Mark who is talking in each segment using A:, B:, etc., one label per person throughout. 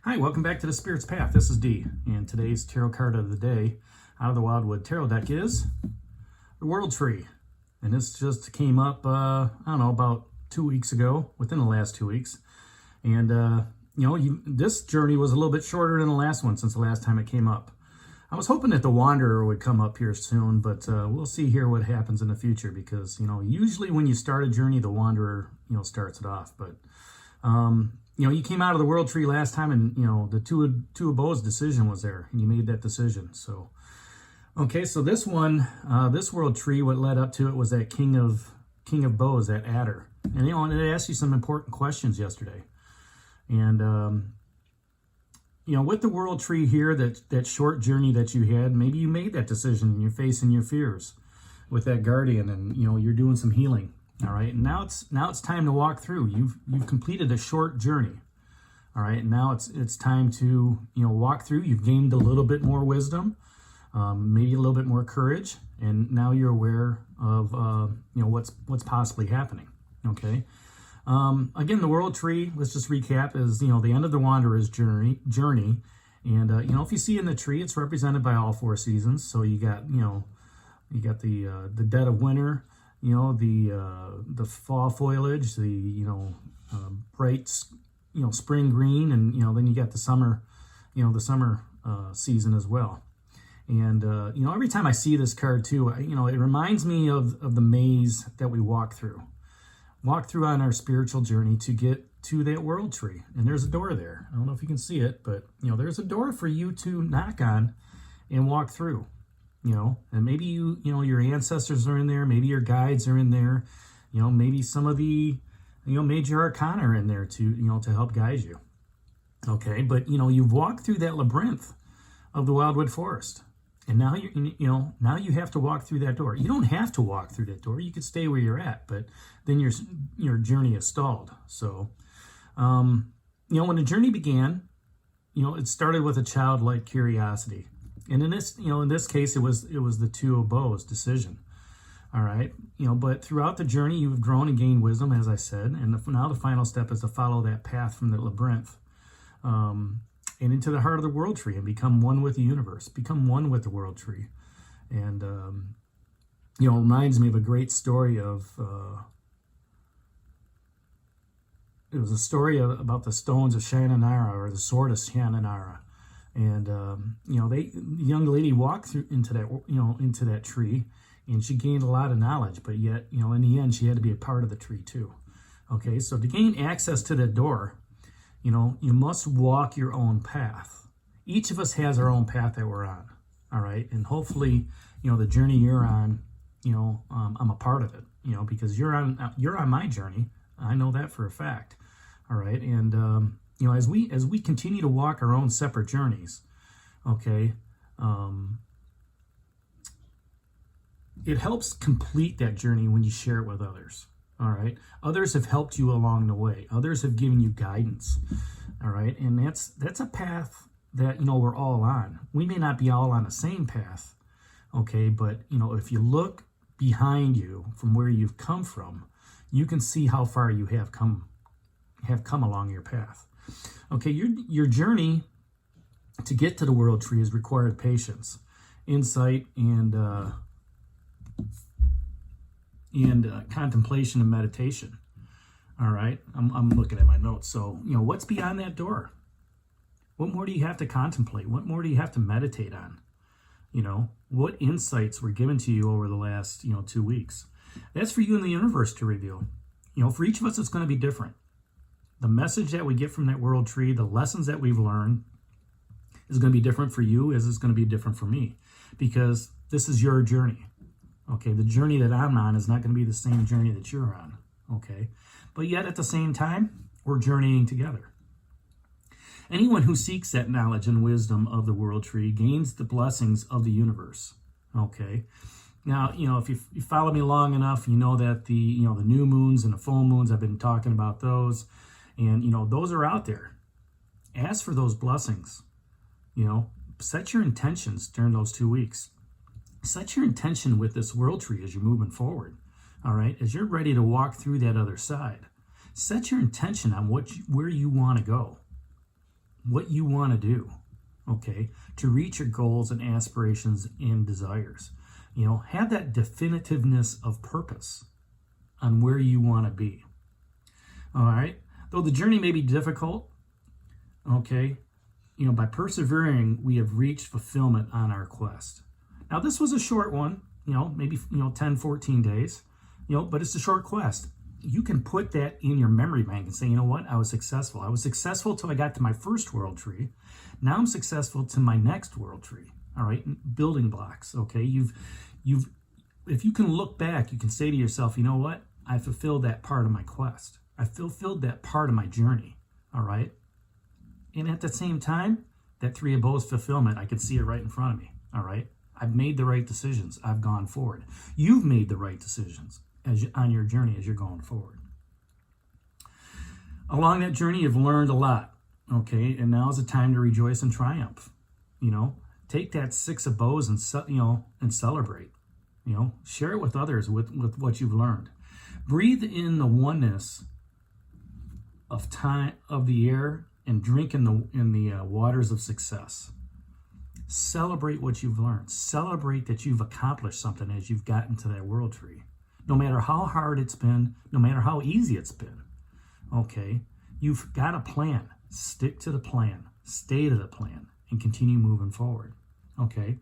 A: Hi, welcome back to the Spirit's Path. This is Dee, and today's tarot card of the day out of the Wildwood Tarot deck is the World Tree. And this just came up, I don't know, about 2 weeks ago, within the last 2 weeks. And, this journey was a little bit shorter than the last one since the last time it came up. I was hoping that the Wanderer would come up here soon, but we'll see here what happens in the future because, usually when you start a journey, the Wanderer, starts it off. But, you came out of the World Tree last time and, the two of Bows decision was there and you made that decision. So, okay, so this one, this World Tree, what led up to it was that King of Bows, that adder. And, and it asked you some important questions yesterday. And, with the World Tree here, that short journey that you had, maybe you made that decision and you're facing your fears with that guardian and, you're doing some healing. All right, and now it's time to walk through. You've completed a short journey. All right, and now it's time to walk through. You've gained a little bit more wisdom, maybe a little bit more courage, and now you're aware of what's possibly happening. Okay, again, the World Tree. Let's just recap: is the end of the Wanderer's journey, and if you see in the tree, it's represented by all four seasons. So you got the dead of winter. The fall foliage, the bright spring green, and then you got the summer season as well. And every time I see this card too, it reminds me of the maze that we walk through on our spiritual journey to get to that World Tree. And there's a door there. I don't know if you can see it, but there's a door for you to knock on and walk through. And maybe your ancestors are in there, maybe your guides are in there, maybe some of the, major arcana are in there to help guide you. Okay, but you've walked through that labyrinth of the Wildwood Forest, and now now you have to walk through that door. You don't have to walk through that door; you could stay where you're at, but then your journey is stalled. So, when the journey began, it started with a childlike curiosity. And in this case, it was the Two of Bows decision. All right, but throughout the journey, you've grown and gained wisdom, as I said. And now the final step is to follow that path from the labyrinth, and into the heart of the World Tree, and become one with the universe, become one with the World Tree. And it reminds me of a great story of. It was a story about the stones of Shannonara, or the sword of Shannonara. And the young lady walked into that tree, and she gained a lot of knowledge. But yet, in the end, she had to be a part of the tree too. Okay, so to gain access to that door, you must walk your own path. Each of us has our own path that we're on. All right, and hopefully, the journey you're on, I'm a part of it. Because you're on my journey. I know that for a fact. All right, and as we continue to walk our own separate journeys, okay, it helps complete that journey when you share it with others. All right, others have helped you along the way. Others have given you guidance. All right, and that's a path that we're all on. We may not be all on the same path, okay, but if you look behind you from where you've come from, you can see how far you have come along your path. Okay, your journey to get to the World Tree has required patience, insight, and contemplation and meditation. All right, I'm looking at my notes. So, what's beyond that door? What more do you have to contemplate? What more do you have to meditate on? What insights were given to you over the last 2 weeks? That's for you and the universe to reveal. For each of us, it's going to be different. The message that we get from that World Tree, the lessons that we've learned, is going to be different for you as it's going to be different for me, because this is your journey. Okay, the journey that I'm on is not going to be the same journey that you're on. Okay, but yet at the same time, we're journeying together. Anyone who seeks that knowledge and wisdom of the World Tree gains the blessings of the universe. Okay. Now, if you follow me long enough, you know that the new moons and the full moons, I've been talking about those. And, those are out there. Ask for those blessings. Set your intentions during those 2 weeks. Set your intention with this World Tree as you're moving forward. All right. As you're ready to walk through that other side, set your intention on where you want to go. what you want to do, okay, to reach your goals and aspirations and desires. Have that definitiveness of purpose on where you want to be. All right. Though the journey may be difficult, okay, by persevering, we have reached fulfillment on our quest. Now, this was a short one, maybe, 10, 14 days, but it's a short quest. You can put that in your memory bank and say, you know what, I was successful. I was successful till I got to my first world tree. Now I'm successful to my next world tree. All right, building blocks. Okay, if you can look back, you can say to yourself, you know what, I fulfilled that part of my quest. I fulfilled that part of my journey. All right, and at the same time, that three of bows fulfillment, I could see it right in front of me. All right, I've made the right decisions. I've gone forward. You've made the right decisions on your journey as you're going forward. Along that journey, you've learned a lot, okay? And now's the time to rejoice and triumph. Take that six of bows and celebrate. Share it with others with what you've learned. Breathe in the oneness of time, of the air, and drink in the waters of success. Celebrate what you've learned. Celebrate that you've accomplished something as you've gotten to that world tree. No matter how hard it's been, no matter how easy it's been, okay, you've got a plan. Stick to the plan, stay to the plan, and continue moving forward, okay?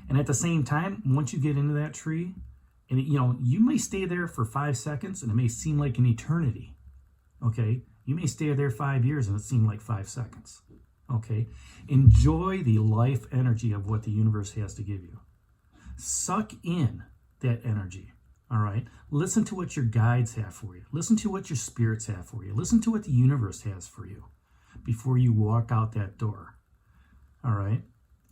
A: And at the same time, once you get into that tree, and you may stay there for 5 seconds, and it may seem like an eternity, okay? You may stay there 5 years, and it seemed like 5 seconds, okay? Enjoy the life energy of what the universe has to give you. Suck in that energy. All right. Listen to what your guides have for you. Listen to what your spirits have for you. Listen to what the universe has for you before you walk out that door. All right.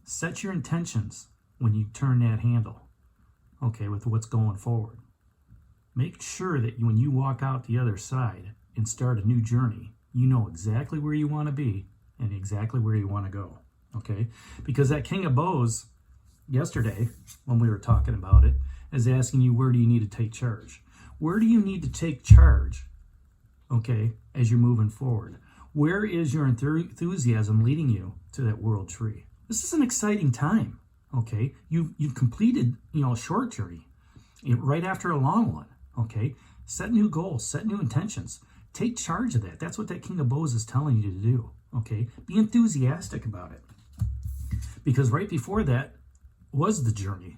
A: Set your intentions when you turn that handle, okay, with what's going forward. Make sure that when you walk out the other side and start a new journey, you know exactly where you want to be and exactly where you want to go, okay? Because that King of Bows yesterday, when we were talking about it, is asking you, where do you need to take charge? Where do you need to take charge, okay, as you're moving forward? Where is your enthusiasm leading you to that world tree? This is an exciting time, okay? You've completed, a short journey right after a long one, okay? Set new goals, set new intentions. Take charge of that. That's what that King of Bows is telling you to do, okay? Be enthusiastic about it. Because right before that was the journey.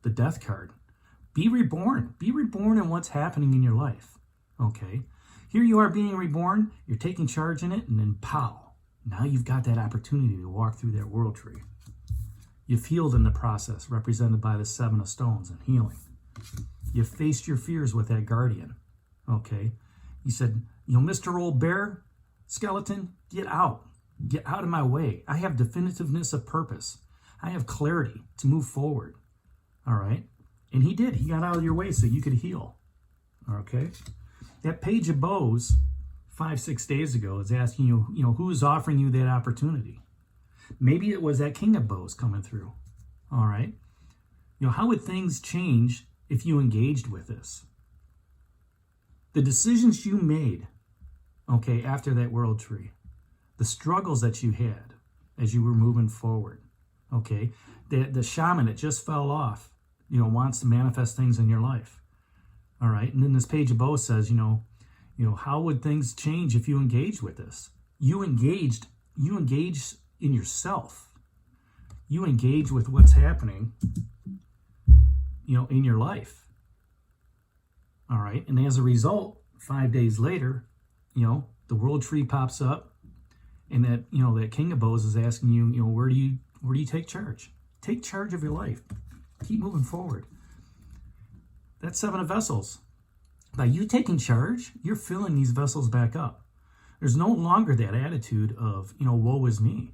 A: The death card. Be reborn. Be reborn in what's happening in your life. Okay? Here you are being reborn. You're taking charge in it, and then pow. Now you've got that opportunity to walk through that world tree. You've healed in the process, represented by the 7 of stones and healing. You've faced your fears with that guardian. Okay? You said, Mr. Old Bear, skeleton, get out. Get out of my way. I have definitiveness of purpose. I have clarity to move forward. All right. And he did. He got out of your way so you could heal. Okay. That Page of Bows 5-6 days ago is asking you, who is offering you that opportunity? Maybe it was that King of Bows coming through. All right. How would things change if you engaged with this? The decisions you made, okay, after that world tree, the struggles that you had as you were moving forward, okay, the shaman that just fell off, wants to manifest things in your life. All right. And then this Page of Bows says, how would things change if you engaged with this? You engage in yourself. You engage with what's happening, in your life. All right. And as a result, 5 days later, the world tree pops up, and that, that King of Bows is asking you, where do you take charge? Take charge of your life. Keep moving forward. That's 7 of Vessels. By you taking charge, you're filling these vessels back up. There's no longer that attitude of, woe is me.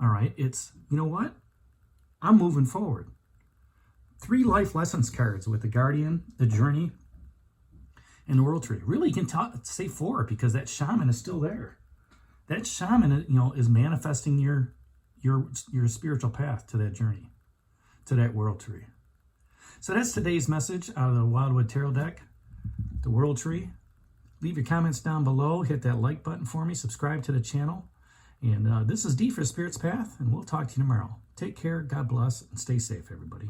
A: All right. It's, what? I'm moving forward. 3 life lessons cards with the Guardian, the Journey, and the World Tree. Really, you can say 4 because that shaman is still there. That shaman, is manifesting your spiritual path to that journey, to that world tree. So that's today's message out of the Wildwood Tarot deck, the world tree. Leave your comments down below. Hit that like button for me. Subscribe to the channel. And this is D for Spirit's Path, and we'll talk to you tomorrow. Take care, God bless, and stay safe, everybody.